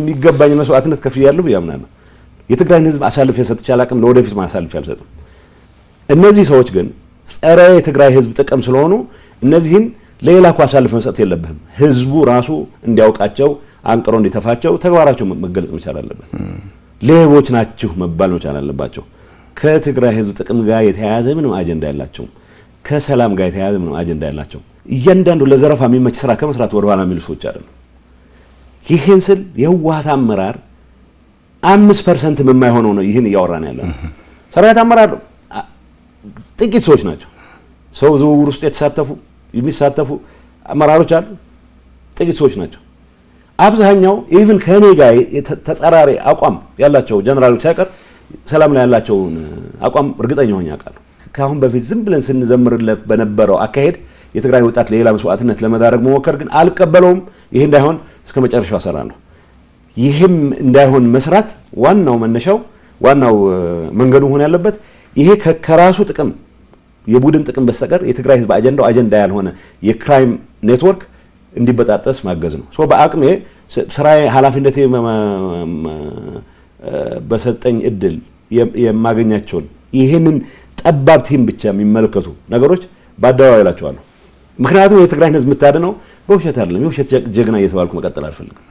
የሚገባኝ መስዋዕትነት ከፍያለሁ ያምናለሁ የትግራይን ህዝብ አሳልፍ የሰጥቼ አላቅም ለወደፊት ማሳልፍ ያልሰጥም እነዚህ ሰዎች ግን ጸረ የትግራይ ህዝብ ጥቅም ስለሆኑ እነዚህን ሌላ እኮ አሳልፍ መስጠት የለብህም ህዝቡ ራሱ እንዲያውቃቸው አንቅሮ እንዲተፋቸው ተግባራቸው መገለጽ መቻል አለበት ሌቦች ናችሁ መባል መቻል አለባቸው ከትግራይ ህዝብ ጥቅም ጋር የተያያዘ ምንም አጀንዳ ያላቸው ከሰላም ጋር የተያያዘ ምንም አጀንዳ ያላቸው እያንዳንዱ ለዘረፋ የሚመች ስራ ከመስራት ወደ ኋላ የሚሉ ሰዎች አይደለም ይሄን ስል የዋሃት አመራር 5% የማይሆነው ነው ይሄን ያወራን ያለው ሰራዊት አመራር ጥቂት ሰዎች ናቸው ሰው ዝውውር ውስጥ የሚሳተፉ አመራሮች አሉ ጥቂት ሰዎች ናቸው አብዛኛው ኢቭን ከኔ ጋር ተጻራሪ አቋም ያላቸው ጀነራሎች ሳይቀር ሰላም ላይ ያላቸው አቋም እርግጠኛ ሆኜ አውቃለሁ ካሁን በፊት ዝም ብለን ስንዘምርለት በነበረው አካሄድ የትግራይ ወጣት ለሌላ መስዋዕትነት ለመዳረግ መሞከር ግን አልቀበለውም ይሄ እንዳይሆን እስከ መጨረሻው አሰራለሁ ይሄም እንዳይሆን መስራት ዋናው መነሻው ዋናው መንገዱ ሆነ ያለበት ይሄ ከራሱ ጥቅም የቡድን ጥቅም በስተቀር የትግራይ ህዝብ አጀንዳ ያልሆነ የክራይም ኔትወርክ እንዲበጣጠስ ማገዝ ነው ሶ በአቅሜ ስራዬ ኃላፊነቴ በሰጠኝ እድል የማገኛቸውን ይሄንን ጠባብ ቲም ብቻ የሚመለከቱ ነገሮች ባዳዋው ያላቸዋለሁ ምክንያቱም የትግራይ ህዝብ መታደነው በውሸት አይደለም የውሸት ጀግና እየተባልኩ መቀጠል አልፈልግም